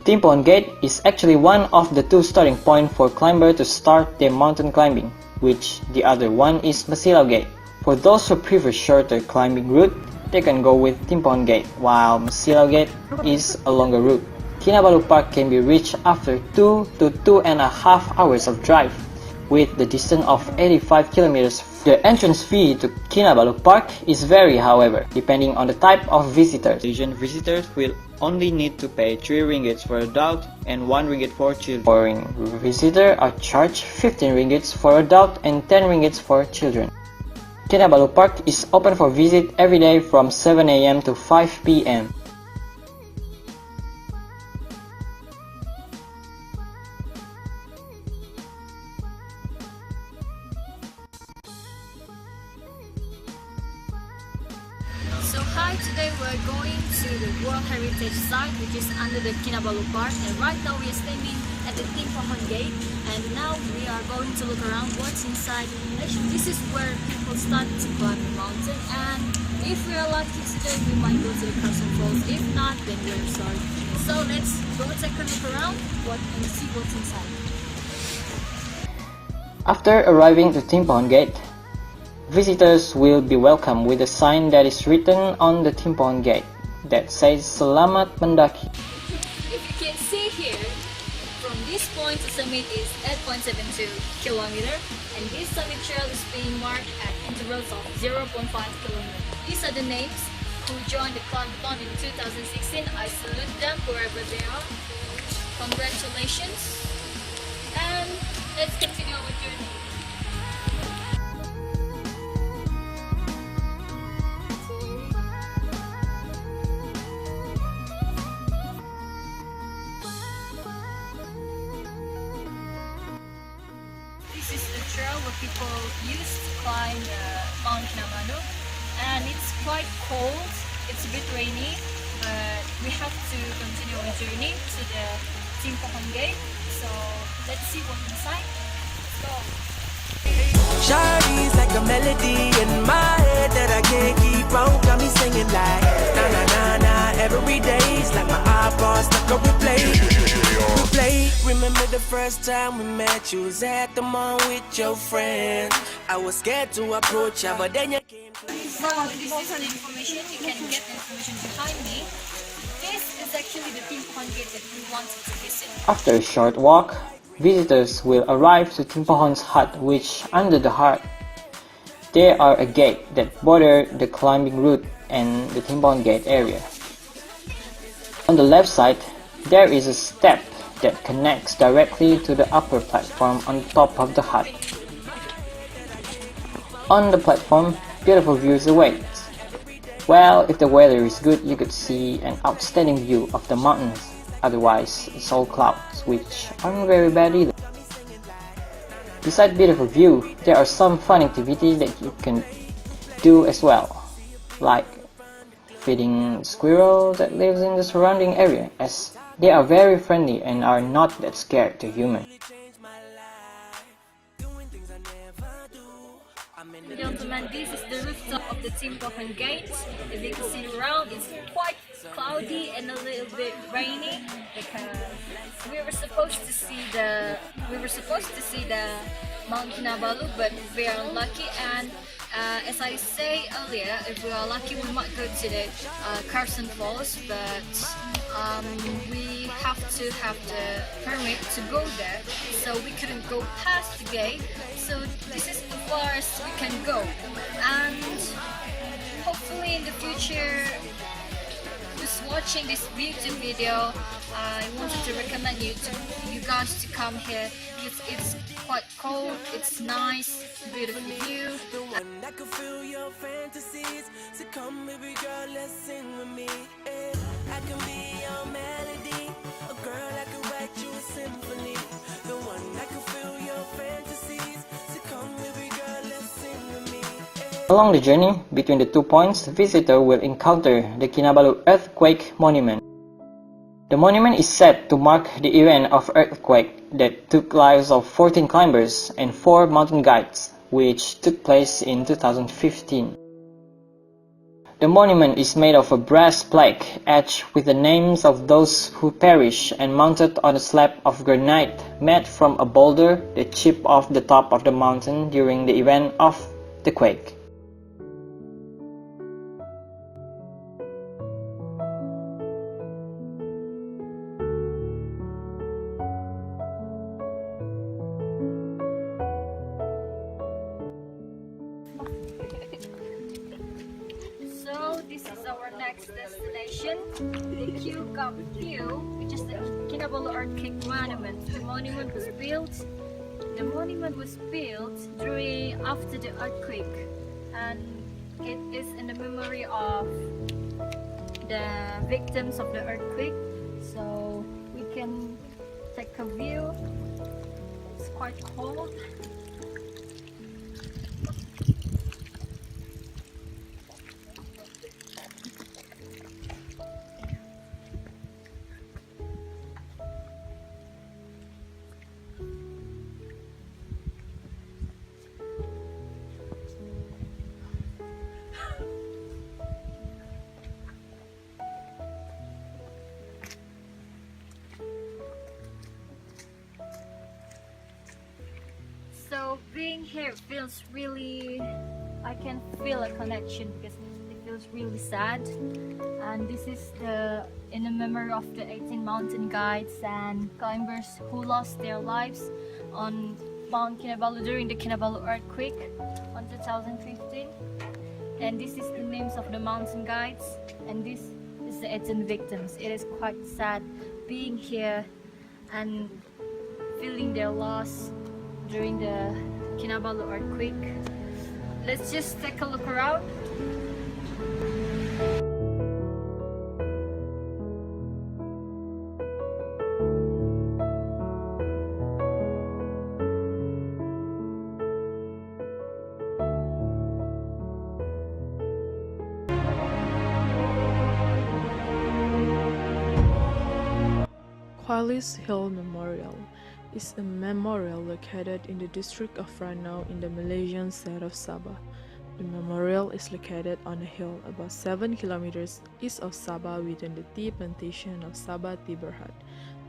Timpohon Gate is actually one of the two starting points for climbers to start their mountain climbing, which the other one is Masilaw Gate. For those who prefer shorter climbing route, they can go with Timpohon Gate, while Masilaw Gate is a longer route. Kinabalu Park can be reached after 2 to 2.5 hours of drive, with the distance of 85 kilometers. The entrance fee to Kinabalu Park is vary, however, depending on the type of visitors. Asian visitors will only need to pay 3 ringgits for adult and 1 ringgit for children. Foreign visitors are charged 15 ringgits for adult and 10 ringgits for children. Kinabalu Park is open for visit every day from 7 a.m. to 5 p.m. So hi, today we're going to the World Heritage Site, which is under the Kinabalu Park, and right now we are standing at the Timpohon Gate, and now we are going to look around what's inside. Actually, this is where people start to climb the mountain, and if we are lucky today, we might go to the Carson Falls. If not, then we're sorry. So let's go take a look around and see what's inside. After arriving to Timpohon Gate, visitors will be welcomed with a sign that is written on the Timpohon Gate that says Selamat Mendaki. If you can see here, from this point to summit is 8.72 km, and this summit trail is being marked at intervals of 0.5 km. These are the names who joined the climbthon in 2016. I salute them wherever they are. Congratulations, and let's continue our journey. This is the trail where people used to climb Mount Kinabalu, and it's quite cold, it's a bit rainy, but we have to continue our journey to the Timpohon Gate, so let's see what's inside. Let's go! Shawty's like a melody in my head that I can't keep on. Got me singing like na na na na every day's like my eyeballs stuck on replay. Replay. Remember the first time we met? You was at the mall with your friends. I was scared to approach you, but then you came. So this is the information. You can get the information behind me. This is actually the Timpohon Gate that we wanted to visit. After a short walk, visitors will arrive to Timpohon's hut, which under the hut there are a gate that border the climbing route and the Timpohon Gate area. On the left side, there is a step that connects directly to the upper platform on top of the hut. On the platform, beautiful views await. Well, if the weather is good, you could see an outstanding view of the mountains. Otherwise, it's all clouds, which aren't very bad either. Besides beautiful view, there are some fun activities that you can do as well, like feeding squirrel that lives in the surrounding area, as they are very friendly and are not that scared to humans. Gentlemen, this is the rooftop of the Timpohon Gate. If you can see around, it's quite cloudy and a little bit rainy because we were supposed to see the Mount Kinabalu, but we are unlucky. And as I say earlier, if we are lucky, we might go to the Carson Falls, but we have to have the permit to go there, so we couldn't go past the gate. So this is the farthest we can go, and hopefully in the future, just watching this beauty video, I wanted to recommend you guys to come here because it's quite cold, it's nice, beautiful view. The one that can fill your fantasies. So come, baby girl, let's sing with me. I can be your melody, a girl that can write you a symphony. The one that can fill your fantasies. So come, baby girl, let's sing with me. Along the journey between the 2 points, visitor will encounter the Kinabalu Earthquake Monument. The monument is set to mark the event of earthquake that took lives of 14 climbers and 4 mountain guides, which took place in 2015. The monument is made of a brass plaque etched with the names of those who perished and mounted on a slab of granite made from a boulder that chipped off the top of the mountain during the event of the quake. So this is our next destination, the Q, which is the Kinabalu Earthquake Monument. The monument was built during after the earthquake, and it is in the memory of the victims of the earthquake. So we can take a view. It's quite cold. So being here feels really, I can feel a connection because it feels really sad. And this is in the memory of the 18 mountain guides and climbers who lost their lives on Mount Kinabalu during the Kinabalu earthquake on 2015. And this is the names of the mountain guides, and this is the 18 victims. It is quite sad being here and feeling their loss during the Kinabalu earthquake. Let's just take a look around. Quailey's Hill Memorial is a memorial located in the district of Ranau in the Malaysian state of Sabah. The memorial is located on a hill about 7 kilometers east of Sabah within the tea plantation of Sabah Tea Berhad.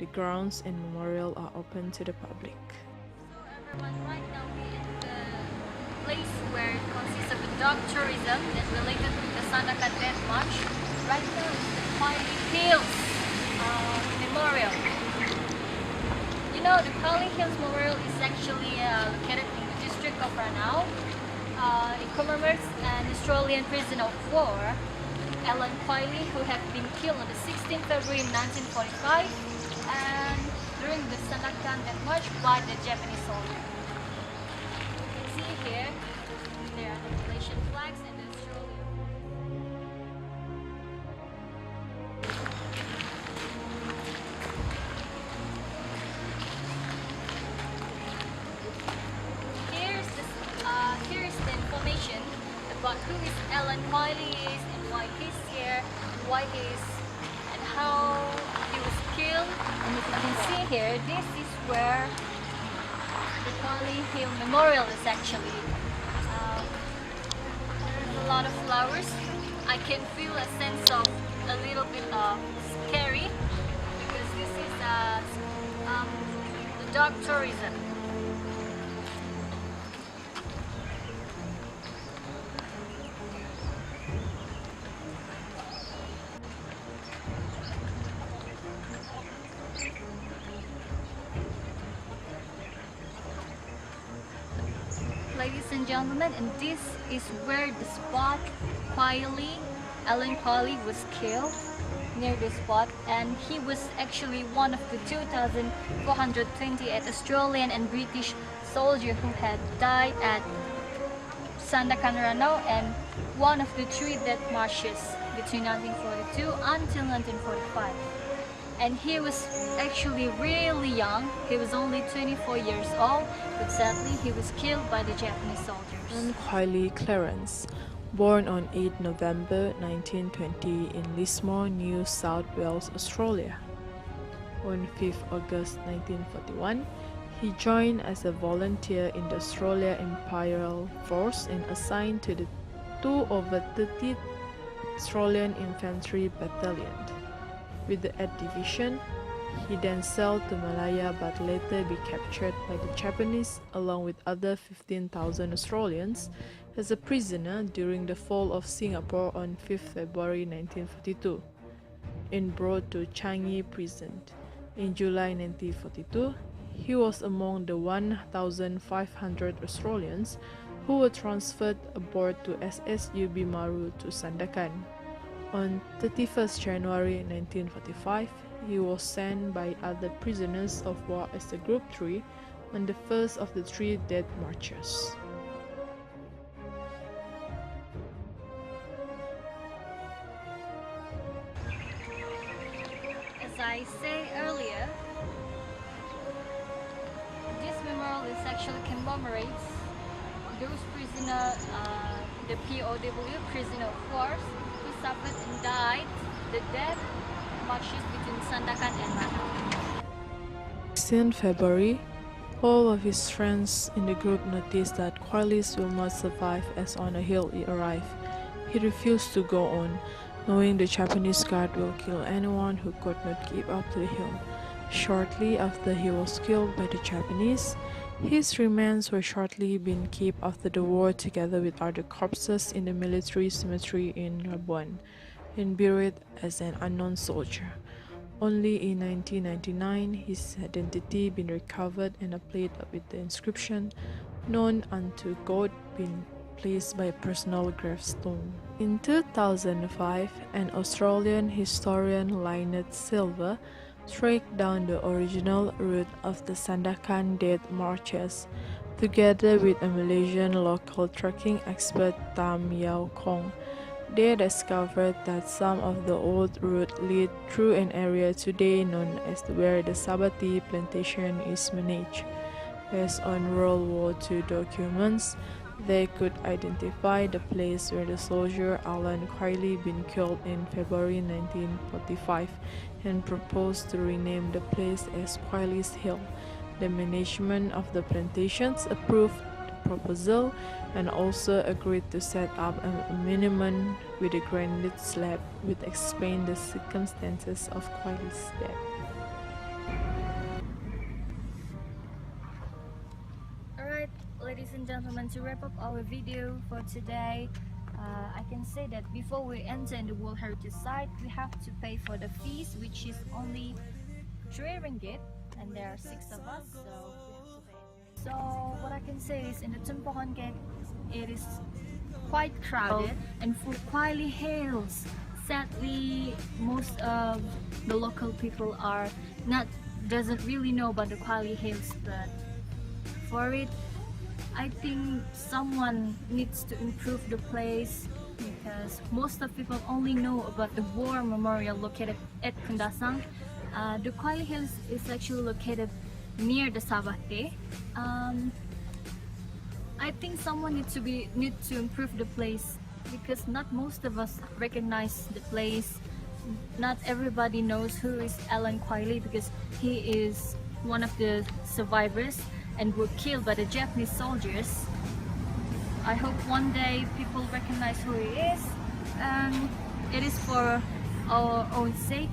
The grounds and memorial are open to the public. So everyone, right now we're in the place where it consists of a dog tourism that's related to the Sandakan Death March. Right now is the Quailey Hills Memorial. You know, the Quailey Hills Memorial is actually located in the district of Ranau. It commemorates an Australian prisoner of war, Ellen Quailey, who had been killed on the 16th February 1945 and during the Sandakan Death March by the Japanese soldier. You can see here, there are the Malaysian flags and the Australian. Here's the information about who is Ellen Quailey is and why he's here, and how he was killed. And as you can see here, this is where the Quailey Hill Memorial is actually. There's a lot of flowers. I can feel a sense of a little bit of scary because this is the dog tourism. Ladies and gentlemen, and this is where the spot Ellen Quailey was killed, near this spot, and he was actually one of the 2,428 Australian and British soldiers who had died at Sandakan Ranau and one of the 3 death marches between 1942 until 1945. And he was actually really young. He was only 24 years old, but sadly he was killed by the Japanese soldiers. Quailey Clarence, born on 8 November 1920 in Lismore, New South Wales, Australia. On 5 August 1941, he joined as a volunteer in the Australia Imperial Force and assigned to the 2 over 30th Australian Infantry Battalion. With the 8th Division, he then sailed to Malaya but later be captured by the Japanese along with other 15,000 Australians as a prisoner during the fall of Singapore on 5th February 1942 and brought to Changi prison. In July 1942, he was among the 1,500 Australians who were transferred aboard to SSU Bimaru to Sandakan. On 31st January 1945, he was sent by other prisoners of war as a Group 3 on the first of the 3 death marches. As I said earlier, this memorial is actually commemorates those prisoners, the POW, prisoner of war, who suffered and died the death marches between Sandakan and Malaya. Since February, all of his friends in the group noticed that Quailey will not survive as on a hill he arrived. He refused to go on, knowing the Japanese guard will kill anyone who could not keep up to the hill. Shortly after he was killed by the Japanese, his remains were shortly being kept after the war together with other corpses in the military cemetery in Labuan and buried as an unknown soldier. Only in 1999 his identity been recovered and a plate with the inscription "Known unto God" been placed by a personal gravestone. In 2005, an Australian historian Lynette Silver tracked down the original route of the Sandakan death marches, together with a Malaysian local tracking expert Tam Yau Kong. They discovered that some of the old route lead through an area today known as where the Sabah tea plantation is managed. Based on World War II documents, they could identify the place where the soldier Alan Quailey been killed in February 1945 and proposed to rename the place as Quailey's Hill. The management of the plantations approved the proposal and also agreed to set up a monument with a granite slab which explained the circumstances of Quailey's death. Alright, ladies and gentlemen, to wrap up our video for today, I can say that before we enter in the World Heritage Site, we have to pay for the fees, which is only 3 ringgit, and there are 6 of us, so we have to pay. So what I can say is in the Timpohon gate, it is quite crowded, and for Quailey Hills, sadly, most of the local people doesn't really know about the Quailey Hills, but for it, I think someone needs to improve the place because most of people only know about the war memorial located at Kundasang. The Quailey Hills is actually located near the Sabah Tea. I think someone needs to improve the place because not most of us recognize the place. Not everybody knows who is Alan Quailey because he is one of the survivors and were killed by the Japanese soldiers. I hope one day people recognize who he is, and it is for our own sake,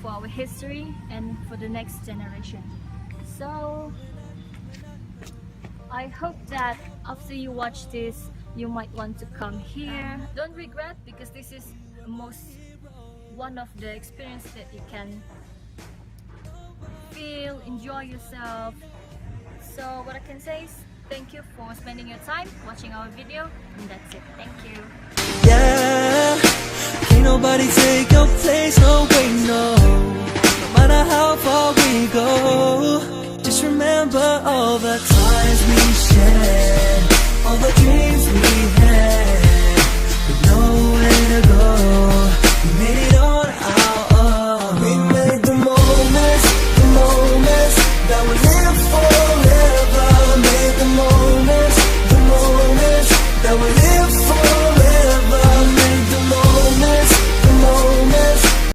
for our history, and for the next generation. So I hope that after you watch this, you might want to come here. Don't regret because this is one of the experiences that you can feel, enjoy yourself. So what I can say is thank you for spending your time watching our video, and that's it. Thank you. Yeah, ain't nobody take your place.